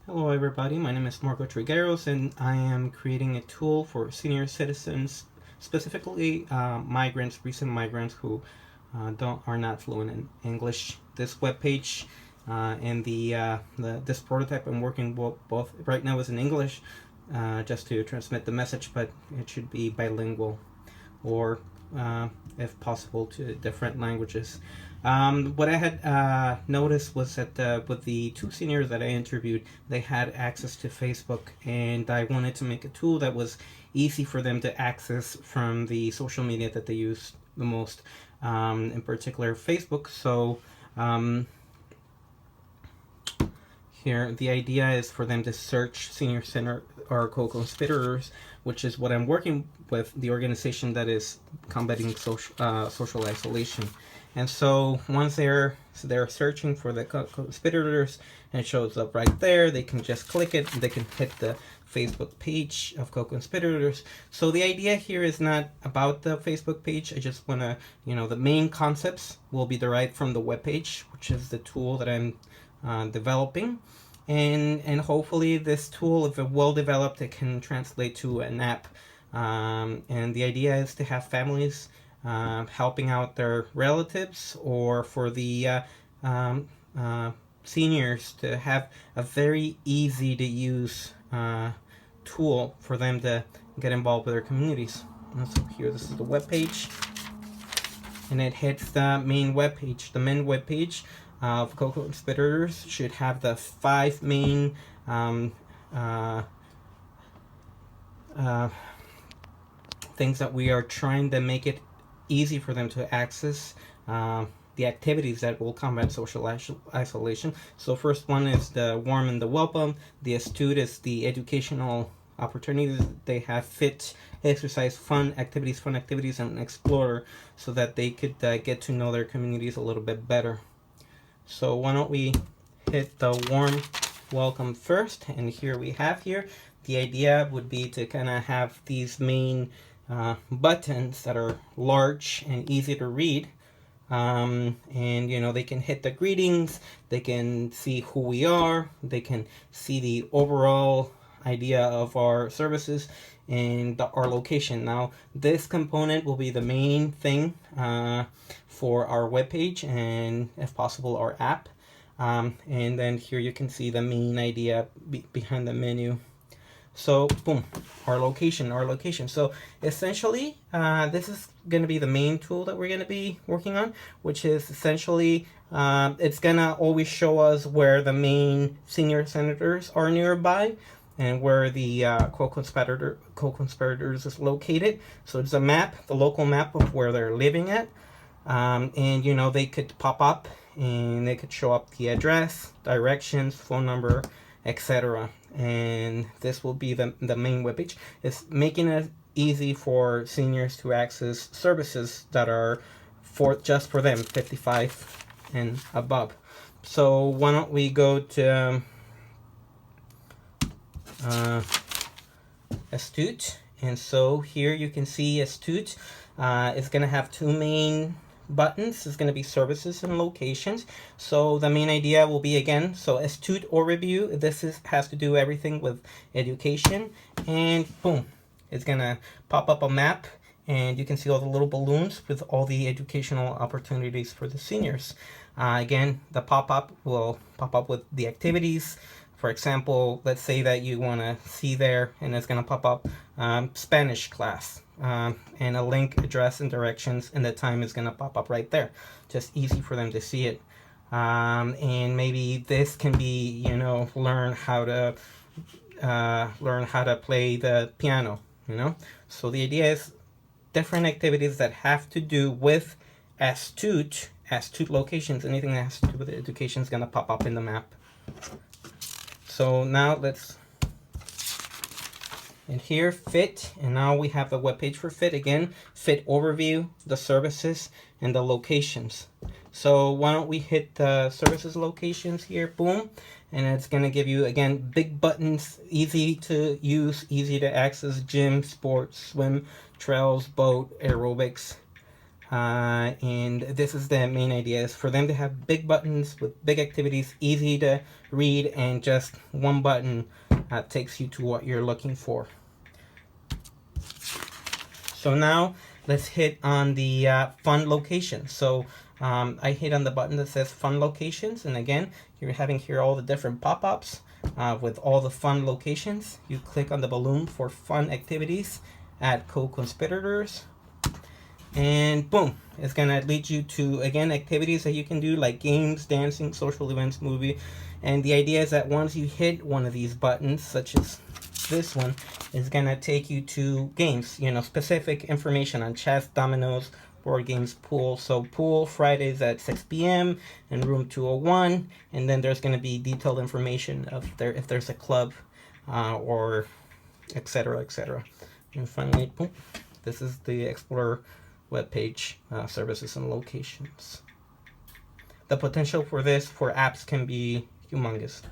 Hello everybody, my name is Marco Trigueros and I am creating a tool for senior citizens, specifically migrants, recent migrants who are not fluent in English. This webpage and this prototype I'm working both right now is in English just to transmit the message, but it should be bilingual or if possible to different languages. What I had noticed was that with the two seniors that I interviewed, they had access to Facebook, and I wanted to make a tool that was easy for them to access from the social media that they use the most, in particular Facebook. So here the idea is for them to search senior center or co-conspirators, which is what I'm working with, the organization that is combating social isolation. And so once they're searching for the co-conspirators and it shows up right there, they can just click it and they can hit the Facebook page of co-conspirators. So the idea here is not about the Facebook page. I just want to, the main concepts will be derived from the web page, which is the tool that I'm developing. And hopefully this tool, if it well developed, it can translate to an app. And the idea is to have families helping out their relatives, or for the seniors to have a very easy to use tool for them to get involved with their communities. And so here, this is the web page, and it hits the main web page. The main web page of co-conspirators should have the 5 main things that we are trying to make it easy for them to access the activities that will combat social isolation. So first one is the warm and the welcome. The astute is the educational opportunities they have. Fit, exercise, fun activities, and explore, so that they could get to know their communities a little bit better. So why don't we hit the warm welcome first, and here we have here. The idea would be to kind of have these main buttons that are large and easy to read, and they can hit the greetings, they can see who we are, they can see the overall idea of our services and our location. Now this component will be the main thing for our webpage and, if possible, our app. And then here you can see the main idea behind the menu. So boom, our location. So essentially this is going to be the main tool that we're going to be working on, which is essentially it's going to always show us where the main senior senators are nearby and where the co-conspirators is located. So it's a map, the local map of where they're living at. And they could pop up and they could show up the address, directions, phone number, etc. And this will be the main webpage. It's making it easy for seniors to access services that are just for them, 55 and above. So why don't we go to astute. And so here you can see astute is going to have 2 main buttons. It's going to be services and locations. So the main idea will be, again, so astute overview. This has to do everything with education, and boom, it's going to pop up a map, and you can see all the little balloons with all the educational opportunities for the seniors. Again, the pop-up will pop up with the activities. For example, let's say that you want to see there, and it's going to pop up Spanish class, and a link, address, and directions, and the time is going to pop up right there. Just easy for them to see it. And maybe this can be, learn how to play the piano. So the idea is different activities that have to do with astute locations. Anything that has to do with education is going to pop up in the map. So now and here, fit, and now we have the web page for fit. Again, fit overview, the services, and the locations. So why don't we hit the services locations here, boom, and it's going to give you, again, big buttons, easy to use, easy to access: gym, sports, swim, trails, boat, aerobics. And this is the main idea, is for them to have big buttons with big activities, easy to read, and just one button takes you to what you're looking for. So now let's hit on the fun locations. So I hit on the button that says fun locations, and again, you're having here all the different pop-ups with all the fun locations. You click on the balloon for fun activities, add co-conspirators, and boom, it's gonna lead you to, again, activities that you can do, like games, dancing, social events, movie. And the idea is that once you hit one of these buttons, such as this one, is gonna take you to games, specific information on chess, dominoes, board games, pool. So pool Fridays at 6 p.m. in room 201, and then there's gonna be detailed information of if there's a club or etc., etc. And finally, boom, this is the Explorer webpage, services and locations. The potential for apps can be humongous.